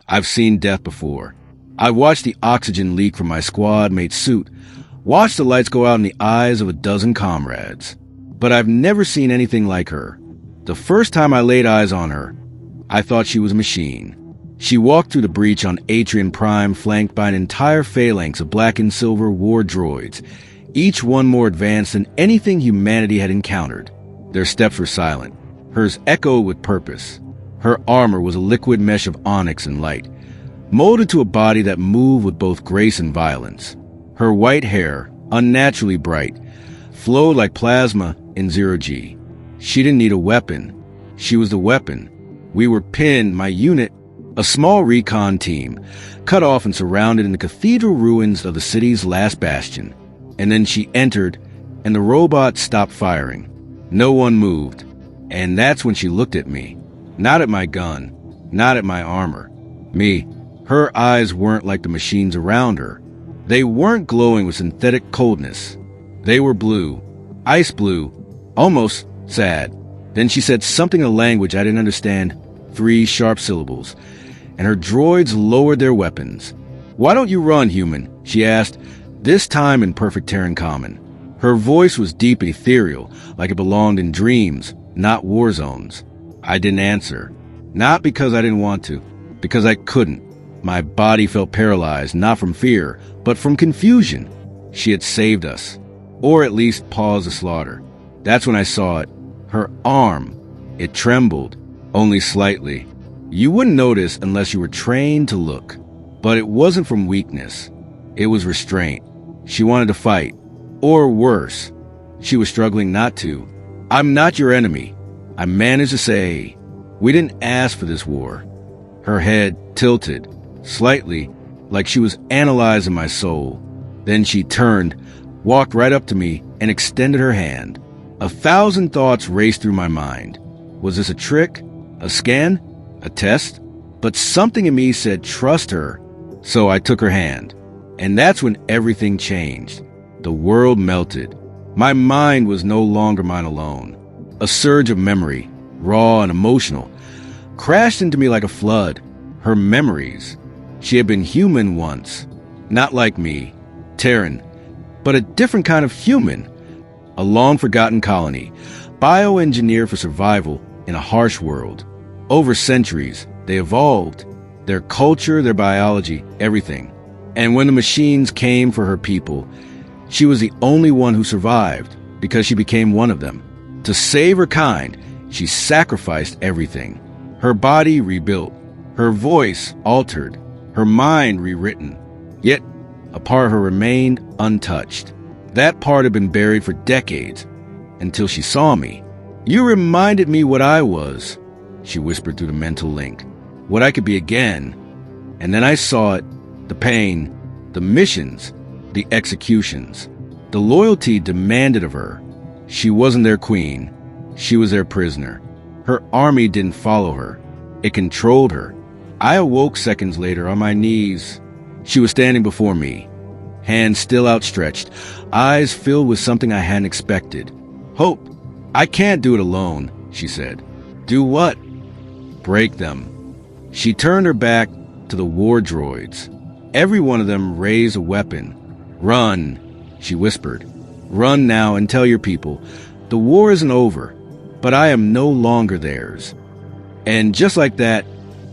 I've seen death before. I've watched the oxygen leak from my squad-mate's suit, watched the lights go out in the eyes of a dozen comrades. But I've never seen anything like her. The first time I laid eyes on her, I thought she was a machine. She walked through the breach on Atrian Prime, flanked by an entire phalanx of black and silver war droids, each one more advanced than anything humanity had encountered. Their steps were silent. Hers echoed with purpose. Her armor was a liquid mesh of onyx and light, molded to a body that moved with both grace and violence. Her white hair, unnaturally bright, flowed like plasma in zero-G. She didn't need a weapon. She was the weapon. We were pinned, my unit, a small recon team, cut off and surrounded in the cathedral ruins of the city's last bastion. And then she entered, and the robot stopped firing. No one moved. And that's when she looked at me. Not at my gun, not at my armor. Me. Her eyes weren't like the machines around her. They weren't glowing with synthetic coldness. They were blue. Ice blue. Almost sad. Then she said something in a language I didn't understand. 3 sharp syllables. And her droids lowered their weapons. "Why don't you run, human?" she asked, this time in perfect Terran common. Her voice was deep and ethereal, like it belonged in dreams, not war zones. I didn't answer. Not because I didn't want to, because I couldn't. My body felt paralyzed, not from fear, but from confusion. She had saved us. Or at least paused the slaughter. That's when I saw it. Her arm. It trembled, only slightly. You wouldn't notice unless you were trained to look. But it wasn't from weakness. It was restraint. She wanted to fight. Or worse, she was struggling not to. "I'm not your enemy," I managed to say. "We didn't ask for this war." Her head tilted, slightly, like she was analyzing my soul. Then she turned, walked right up to me, and extended her hand. 1,000 thoughts raced through my mind. Was this a trick? A scan? A test? But something in me said trust her. So I took her hand. And that's when everything changed. The world melted. My mind was no longer mine alone. A surge of memory, raw and emotional, crashed into me like a flood. Her memories. She had been human once. Not like me, Terran, but a different kind of human. A long-forgotten colony, bioengineered for survival in a harsh world. Over centuries, they evolved. Their culture, their biology, everything. And when the machines came for her people, she was the only one who survived because she became one of them. To save her kind, she sacrificed everything. Her body rebuilt, her voice altered, her mind rewritten. Yet, a part of her remained untouched. That part had been buried for decades, until she saw me. "You reminded me what I was," she whispered through the mental link. "What I could be again." And then I saw it, the pain, the missions, the executions. The loyalty demanded of her. She wasn't their queen. She was their prisoner. Her army didn't follow her. It controlled her. I awoke seconds later on my knees. She was standing before me, hands still outstretched, eyes filled with something I hadn't expected. "Hope, I can't do it alone," she said. "Do what?" "Break them." She turned her back to the war droids. Every one of them raised a weapon. "Run," she whispered. "Run now and tell your people, the war isn't over, but I am no longer theirs." And just like that,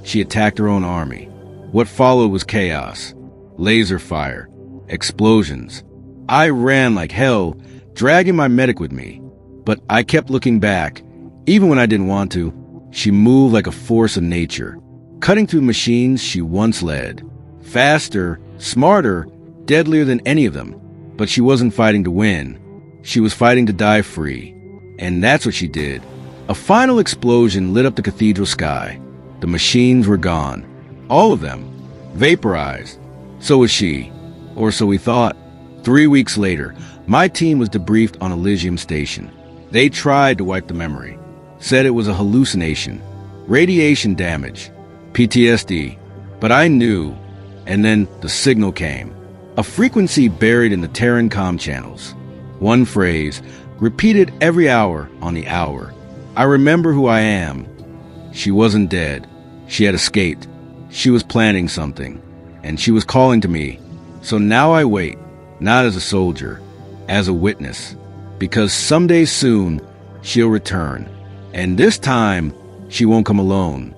she attacked her own army. What followed was chaos, laser fire, explosions. I ran like hell, dragging my medic with me. But I kept looking back, even when I didn't want to. She moved like a force of nature, cutting through machines she once led. Faster, smarter, deadlier than any of them. But she wasn't fighting to win. She was fighting to die free. And that's what she did. A final explosion lit up the cathedral sky. The machines were gone. All of them. Vaporized. So was she. Or so we thought. 3 weeks later, my team was debriefed on Elysium Station. They tried to wipe the memory. Said it was a hallucination. Radiation damage. PTSD. But I knew. And then the signal came. A frequency buried in the Terran comm channels. One phrase, repeated every hour on the hour. I remember who I am. She wasn't dead. She had escaped. She was planning something, and she was calling to me. So now I wait, not as a soldier, as a witness, because someday soon she'll return, and this time she won't come alone.